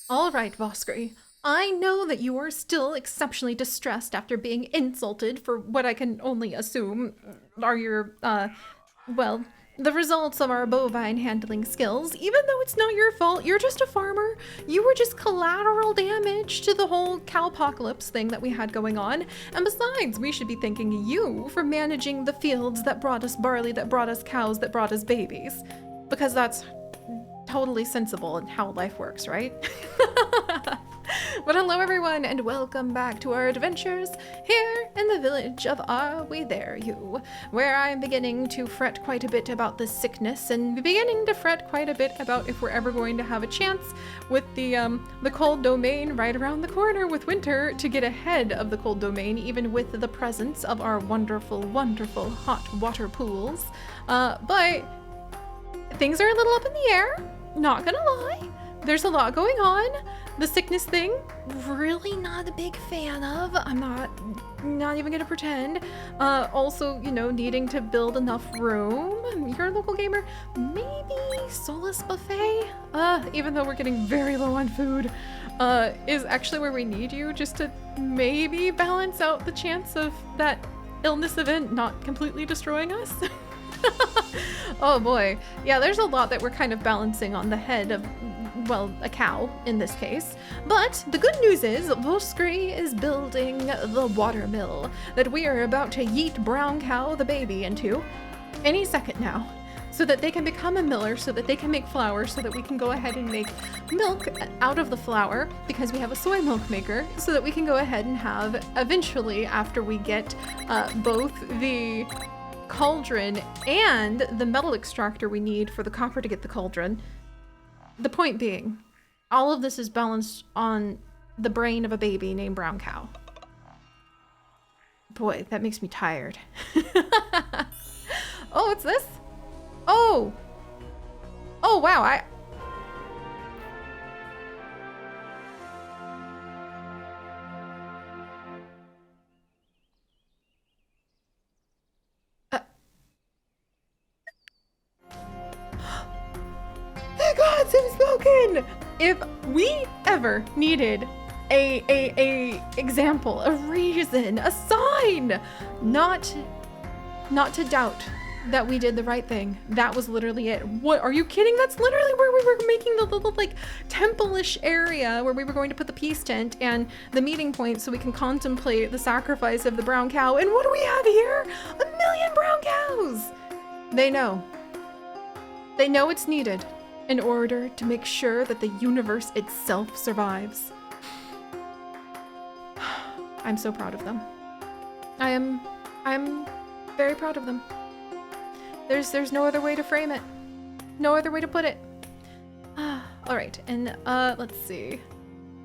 All right, Voskry. I know that you are still exceptionally distressed after being insulted for what I can only assume are your, well, the results of our bovine handling skills. Even though it's not your fault, you're just a farmer. You were just collateral damage to the whole cowpocalypse thing that we had going on. And besides, we should be thanking you for managing the fields that brought us barley, that brought us cows, that brought us babies. Because that's totally sensible in how life works, right? But hello everyone, and welcome back to our adventures here in the village of Are We There You, where I'm beginning to fret quite a bit about this sickness and beginning to fret quite a bit about if we're ever going to have a chance with the cold domain right around the corner with winter to get ahead of the cold domain, even with the presence of our wonderful, wonderful hot water pools. But things are a little up in the air, not gonna lie. There's a lot going on. The sickness thing, really not a big fan of. I'm not even gonna pretend. Also, you know, needing to build enough room. You're a local gamer. Maybe Solace Buffet, even though we're getting very low on food, is actually where we need you just to maybe balance out the chance of that illness event not completely destroying us. Oh boy. Yeah, there's a lot that we're kind of balancing on the head of, well, a cow in this case. But the good news is Voskry is building the water mill that we are about to yeet Brown Cow the baby into any second now, so that they can become a miller, so that they can make flour, so that we can go ahead and make milk out of the flour because we have a soy milk maker, so that we can go ahead and have eventually, after we get both the cauldron and the metal extractor we need for the copper to get the cauldron. The point being, all of this is balanced on the brain of a baby named Brown Cow. Boy, that makes me tired. Oh, what's this? Oh! Oh, wow, the gods have spoken! If we ever needed a example, a reason, a sign, not to doubt that we did the right thing, that was literally it. What, are you kidding? That's literally where we were making the little like temple-ish area where we were going to put the peace tent and the meeting point so we can contemplate the sacrifice of the brown cow. And what do we have here? 1,000,000 brown cows! They know it's needed in order to make sure that the universe itself survives. I'm so proud of them. I'm very proud of them. There's no other way to frame it. No other way to put it. All right, and let's see.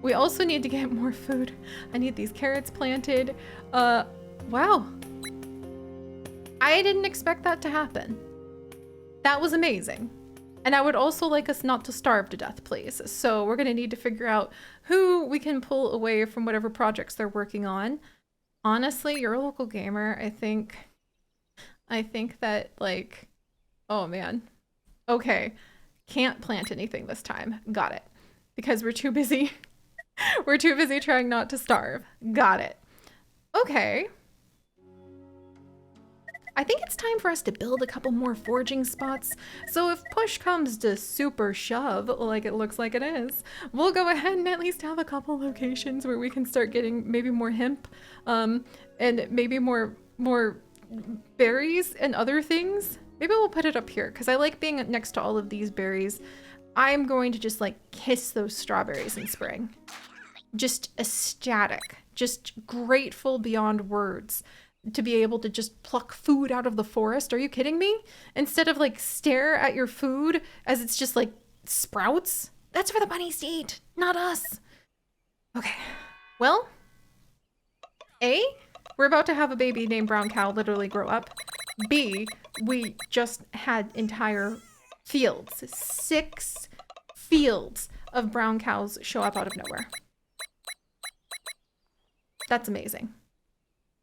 We also need to get more food. I need these carrots planted. Wow. I didn't expect that to happen. That was amazing. And I would also like us not to starve to death, please. So we're gonna need to figure out who we can pull away from whatever projects they're working on. Honestly, you're a local gamer. I think that, like, oh man. Okay, can't plant anything this time. Got it. Because we're too busy. We're too busy trying not to starve. Got it. Okay. I think it's time for us to build a couple more foraging spots. So if push comes to super shove, like it looks like it is, we'll go ahead and at least have a couple locations where we can start getting maybe more hemp, and maybe more berries and other things. Maybe we'll put it up here because I like being next to all of these berries. I'm going to just like kiss those strawberries in spring. Just ecstatic, just grateful beyond words to be able to just pluck food out of the forest. Are you kidding me? Instead of like stare at your food as it's just like sprouts. That's for the bunnies to eat, not us. Okay, well, A, we're about to have a baby named Brown Cow literally grow up. B, we just had entire fields, 6 fields of brown cows show up out of nowhere. That's amazing.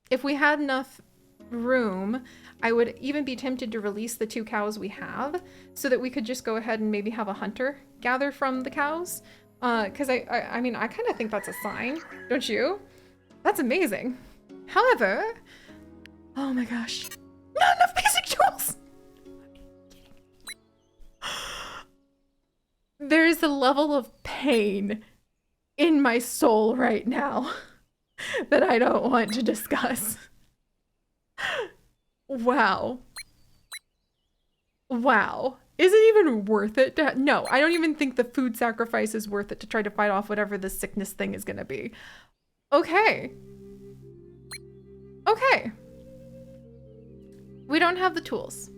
If we had enough room, I would even be tempted to release the 2 cows we have so that we could just go ahead and maybe have a hunter gather from the cows. Because I mean, I kind of think that's a sign, don't you? That's amazing. However, oh my gosh, not enough basic tools. There's a level of pain in my soul right now that I don't want to discuss. Wow. Wow. Is it even worth it to no, I don't even think the food sacrifice is worth it to try to fight off whatever the sickness thing is gonna be. Okay. Okay. We don't have the tools.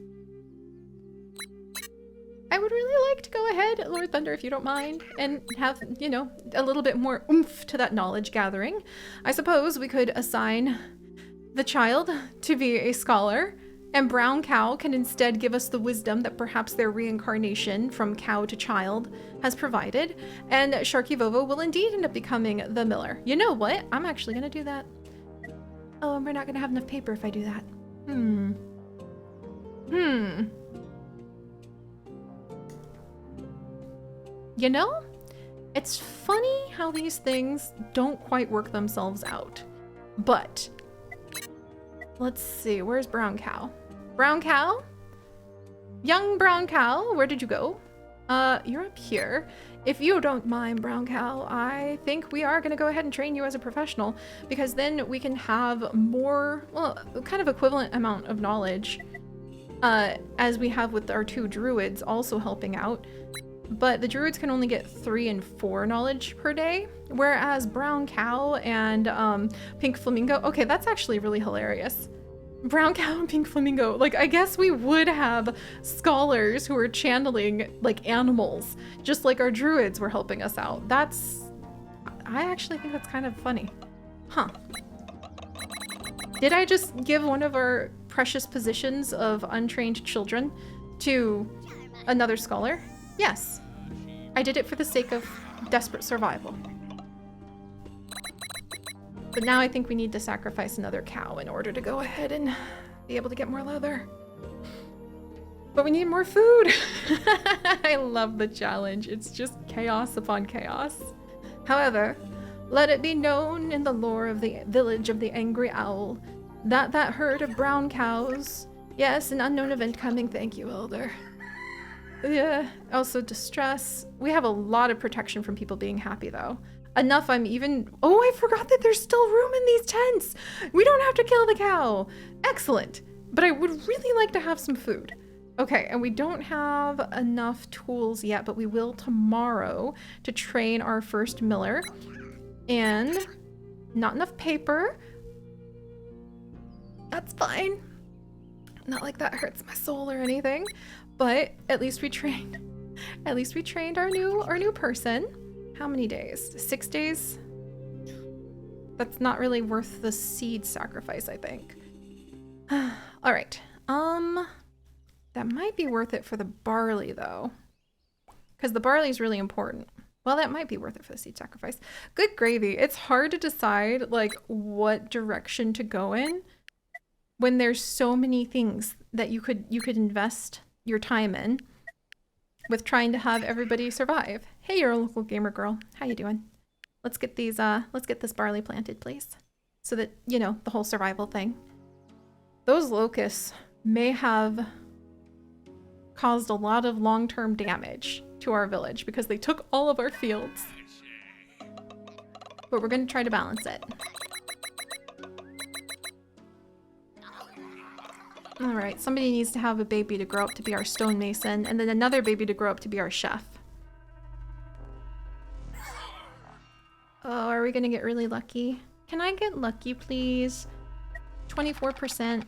I would really like to go ahead, Lord Thunder, if you don't mind, and have, you know, a little bit more oomph to that knowledge gathering. I suppose we could assign the child to be a scholar, and Brown Cow can instead give us the wisdom that perhaps their reincarnation from cow to child has provided, and Sharky Vovo will indeed end up becoming the miller. You know what? I'm actually gonna do that. Oh, and we're not gonna have enough paper if I do that. You know, it's funny how these things don't quite work themselves out. But let's see, where's Brown Cow? Brown Cow? Young Brown Cow, where did you go? You're up here. If you don't mind, Brown Cow, I think we are gonna go ahead and train you as a professional, because then we can have more, well, kind of equivalent amount of knowledge, as we have with our two druids also helping out. But the druids can only get 3 and 4 knowledge per day, whereas Brown Cow and Pink Flamingo, okay, that's actually really hilarious. Brown Cow and Pink Flamingo, like, I guess we would have scholars who are channeling, like, animals, just like our druids were helping us out. I actually think that's kind of funny. Huh. Did I just give one of our precious positions of untrained children to another scholar? Yes. I did it for the sake of desperate survival. But now I think we need to sacrifice another cow in order to go ahead and be able to get more leather. But we need more food! I love the challenge. It's just chaos upon chaos. However, let it be known in the lore of the village of the Angry Owl that herd of brown cows... Yes, an unknown event coming. Thank you, Elder. Yeah, also distress. We have a lot of protection from people being happy, though. Enough I'm even... Oh, I forgot that there's still room in these tents! We don't have to kill the cow! Excellent! But I would really like to have some food. Okay, and we don't have enough tools yet, but we will tomorrow to train our first miller. And not enough paper. That's fine. Not like that hurts my soul or anything. But at least we trained our new person. How many days? 6 days? That's not really worth the seed sacrifice, I think. All right. That might be worth it for the barley though. Because the barley is really important. Well, that might be worth it for the seed sacrifice. Good gravy. It's hard to decide like what direction to go in when there's so many things that you could invest your time in with trying to have everybody survive. Hey, you're a local gamer girl. How you doing? Let's get this barley planted, please. So that, you know, the whole survival thing. Those locusts may have caused a lot of long-term damage to our village because they took all of our fields. But we're going to try to balance it. All right, somebody needs to have a baby to grow up to be our stonemason, and then another baby to grow up to be our chef. Oh, are we gonna get really lucky? Can I get lucky, please? 24%.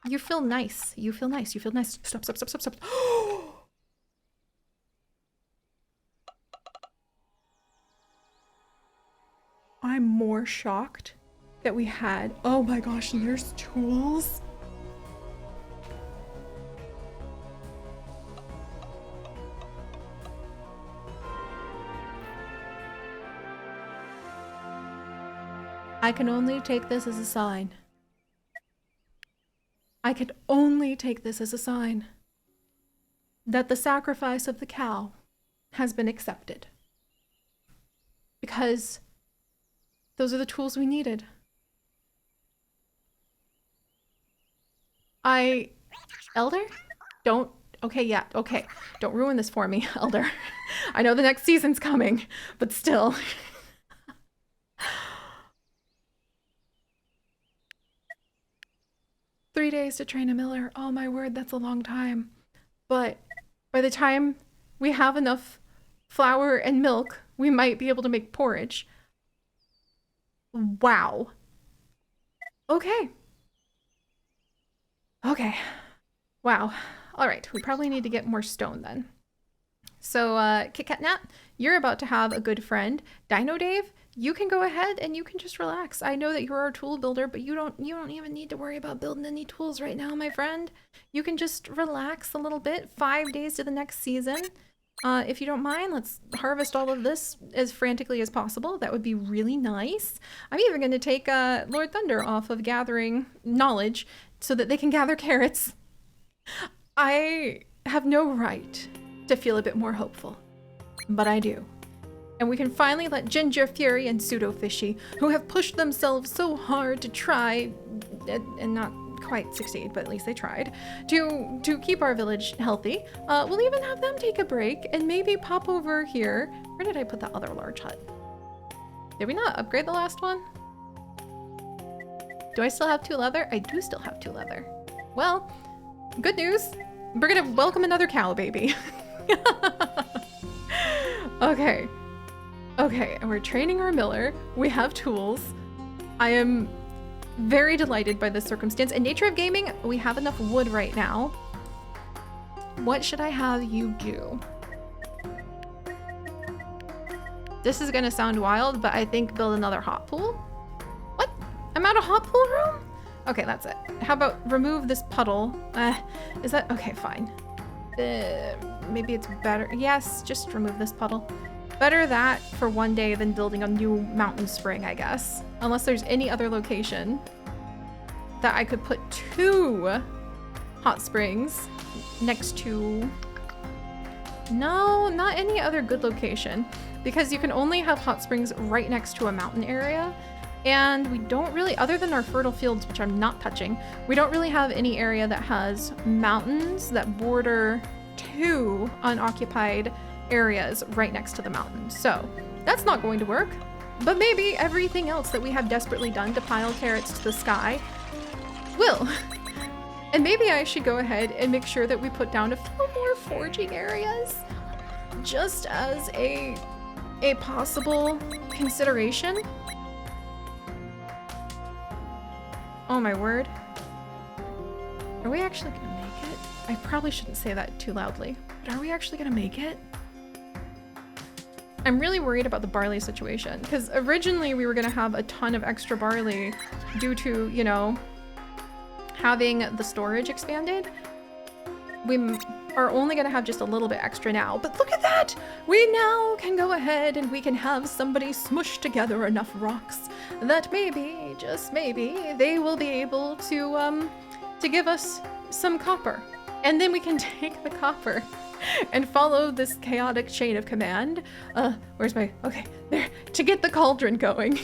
You feel nice. You feel nice. You feel nice. Stop, stop, stop, stop, stop. I'm more shocked that we had... Oh my gosh, and there's tools? I can only take this as a sign. I can only take this as a sign that the sacrifice of the cow has been accepted. because those are the tools we needed. Elder? Don't, okay, yeah, okay. Don't ruin this for me, Elder. I know the next season's coming, but still. 3 days to train a miller. Oh my word, that's a long time. But by the time we have enough flour and milk, we might be able to make porridge. Wow. Okay. Okay. Wow. All right, we probably need to get more stone then. So, Kit Kat Nat, you're about to have a good friend. Dino Dave, you can go ahead and you can just relax. I know that you're our tool builder, but you don't even need to worry about building any tools right now, my friend. You can just relax a little bit. 5 days to the next season. If you don't mind, let's harvest all of this as frantically as possible. That would be really nice. I'm even going to take Lord Thunder off of gathering knowledge so that they can gather carrots. I have no right to feel a bit more hopeful, but I do. And we can finally let Ginger, Fury, and Pseudo Fishy, who have pushed themselves so hard to try, and not quite succeed, but at least they tried, to keep our village healthy. We'll even have them take a break and maybe pop over here. Where did I put the other large hut? Did we not upgrade the last one? Do I still have 2 leather? I do still have 2 leather. Well, good news. We're gonna welcome another cow baby. Okay. Okay, and we're training our miller. We have tools. I am very delighted by this circumstance. In Nature of Gaming, we have enough wood right now. What should I have you do? This is gonna sound wild, but I think build another hot pool. What? I'm out of hot pool room? Okay, that's it. How about remove this puddle? Is that, okay, fine. Maybe it's better. Yes, just remove this puddle. Better that for one day than building a new mountain spring, I guess. Unless there's any other location that I could put 2 hot springs next to. No, not any other good location, because you can only have hot springs right next to a mountain area. And we don't really, other than our fertile fields, which I'm not touching, we don't really have any area that has mountains that border 2 unoccupied areas right next to the mountain. So that's not going to work, but maybe everything else that we have desperately done to pile carrots to the sky will. And maybe I should go ahead and make sure that we put down a few more foraging areas just as a possible consideration. Oh my word. Are we actually gonna make it? I probably shouldn't say that too loudly, but are we actually gonna make it? I'm really worried about the barley situation, because originally we were gonna have a ton of extra barley due to, you know, having the storage expanded. We are only gonna have just a little bit extra now, but look at that! We now can go ahead and we can have somebody smush together enough rocks that maybe, just maybe, they will be able to give us some copper. And then we can take the copper and follow this chaotic chain of command. Where's my, okay, there, to get the cauldron going.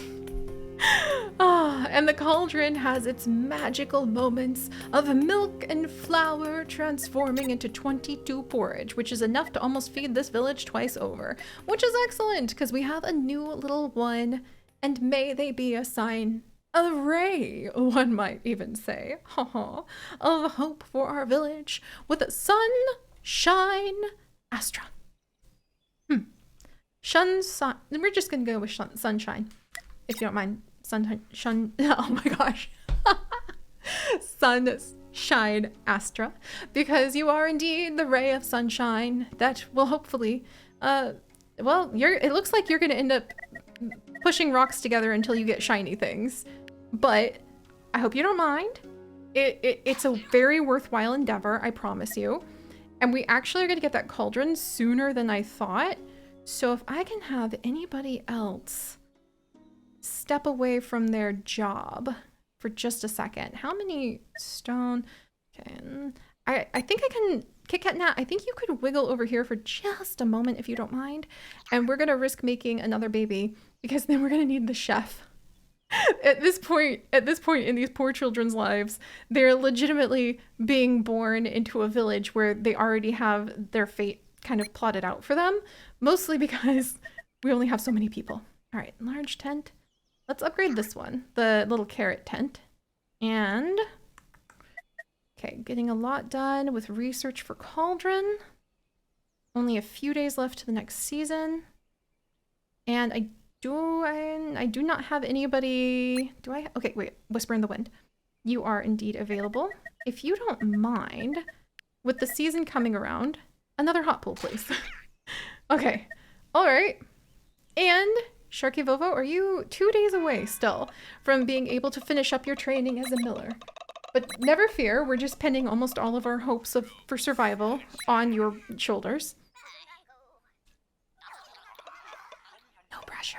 And the cauldron has its magical moments of milk and flour transforming into 22 porridge, which is enough to almost feed this village twice over, which is excellent because we have a new little one, and may they be a sign, a ray, one might even say, of hope for our village with a sunshine Astra. We're just gonna go with sunshine, if you don't mind. Oh my gosh. Sunshine Astra, because you are indeed the ray of sunshine that will hopefully, well, it looks like you're gonna end up pushing rocks together until you get shiny things, but I hope you don't mind. It's a very worthwhile endeavor, I promise you. And we actually are gonna get that cauldron sooner than I thought. So if I can have anybody else step away from their job for just a second. How many stone? Okay. I think I Kit Kat Nat, I think you could wiggle over here for just a moment if you don't mind. And we're gonna risk making another baby because then we're gonna need the chef. At this point in these poor children's lives, they're legitimately being born into a village where they already have their fate kind of plotted out for them, mostly because we only have so many people. All right, large tent. Let's upgrade this one, the little carrot tent. And okay, getting a lot done with research for Cauldron. Only a few days left to the next season. And I do not have anybody. Do I? Okay, wait. Whisper in the Wind. You are indeed available. If you don't mind, with the season coming around, another hot pool, please. Okay. All right. And Sharky Vovo, are you 2 days away still from being able to finish up your training as a miller? But never fear, we're just pinning almost all of our hopes for survival on your shoulders. No pressure.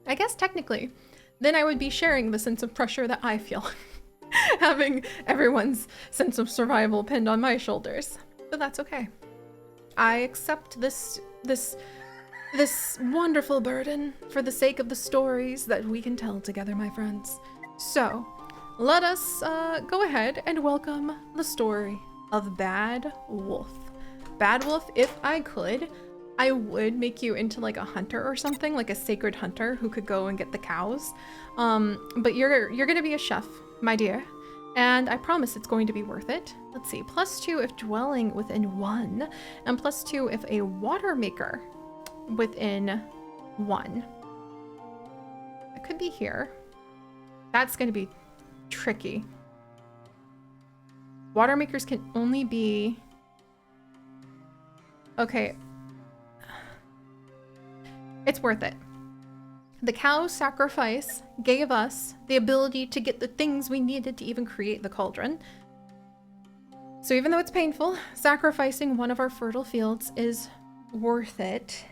I guess technically, then I would be sharing the sense of pressure that I feel. Having everyone's sense of survival pinned on my shoulders. But that's okay. I accept this wonderful burden for the sake of the stories that we can tell together, my friends. So, let us go ahead and welcome the story of Bad Wolf. Bad Wolf, if I could, I would make you into like a hunter or something, like a sacred hunter who could go and get the cows. But you're gonna be a chef, my dear. And I promise it's going to be worth it. Let's see, +2 if dwelling within 1, and +2 if a water maker within 1. It could be here. That's going to be tricky. Water makers can only be... Okay. It's worth it. The cow sacrifice gave us the ability to get the things we needed to even create the cauldron. So even though it's painful, sacrificing one of our fertile fields is worth it.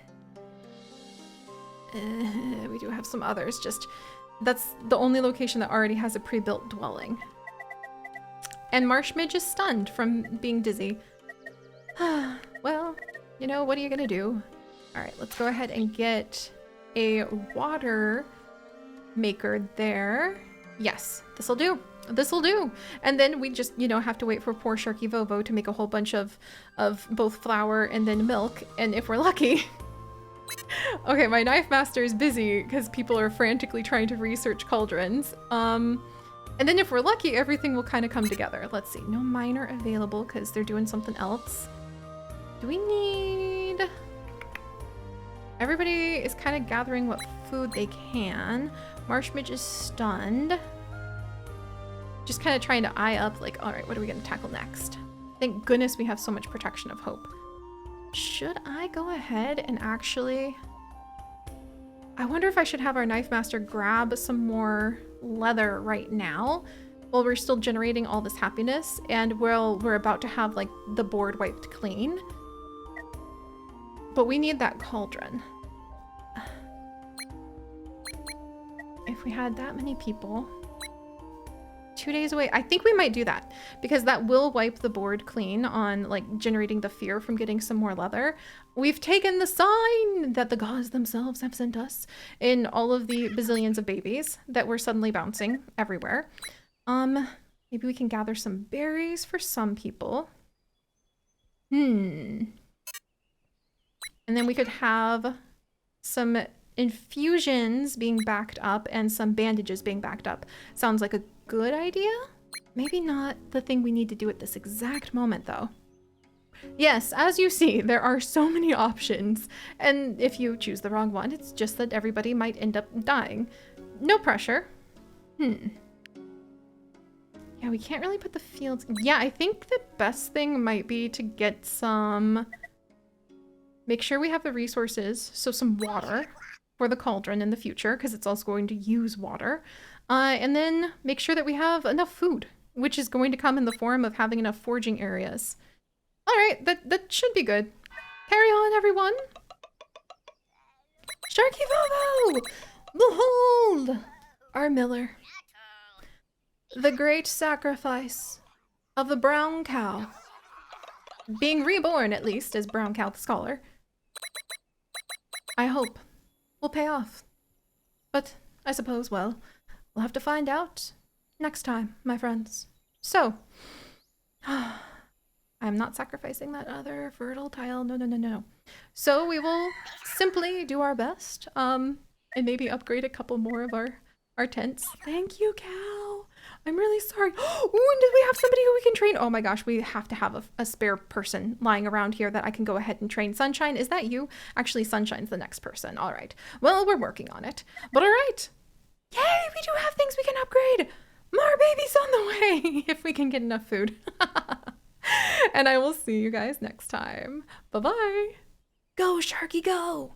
We do have some others, just that's the only location that already has a pre-built dwelling. And Marshmidge is stunned from being dizzy. Well, you know, what are you gonna do? All right, let's go ahead and get a water maker there. Yes, this'll do. This'll do. And then we just, you know, have to wait for poor Sharky Vovo to make a whole bunch of both flour and then milk. And if we're lucky... Okay, my knife master is busy because people are frantically trying to research cauldrons. And then if we're lucky, everything will kind of come together. Let's see. No miner available because they're doing something else. Do we need... Everybody is kind of gathering what food they can. Marshmidge is stunned. Just kind of trying to eye up, like, all right, what are we going to tackle next? Thank goodness we have so much protection of hope. Should I go ahead and actually... I wonder if I should have our knife master grab some more leather right now while we're still generating all this happiness and we're about to have, like, the board wiped clean. But we need that cauldron. If we had that many people, 2 days away, I think we might do that because that will wipe the board clean on like generating the fear from getting some more leather. We've taken the sign that the gods themselves have sent us in all of the bazillions of babies that were suddenly bouncing everywhere. Maybe we can gather some berries for some people. And then we could have some infusions being backed up and some bandages being backed up. Sounds like a good idea? Maybe not the thing we need to do at this exact moment, though. Yes, as you see, there are so many options. And if you choose the wrong one, it's just that everybody might end up dying. No pressure. Yeah, we can't really put the fields... Yeah, I think the best thing might be to get some... Make sure we have the resources, so some water for the cauldron in the future, because it's also going to use water. And then make sure that we have enough food, which is going to come in the form of having enough foraging areas. All right, that should be good. Carry on, everyone. Sharky Vovo! Behold! Our miller. The great sacrifice of a brown cow. Being reborn, at least, as Brown Cow the Scholar. I hope will pay off. But I suppose, well, we'll have to find out next time, my friends. So, I'm not sacrificing that other fertile tile. No. So we will simply do our best, and maybe upgrade a couple more of our tents. Thank you, Cow. I'm really sorry. Ooh, and did we have somebody who we can train? Oh my gosh, we have to have a spare person lying around here that I can go ahead and train. Sunshine, is that you? Actually, Sunshine's the next person. All right. Well, we're working on it. But all right. Yay, we do have things we can upgrade. More babies on the way if we can get enough food. And I will see you guys next time. Bye-bye. Go, Sharky, go.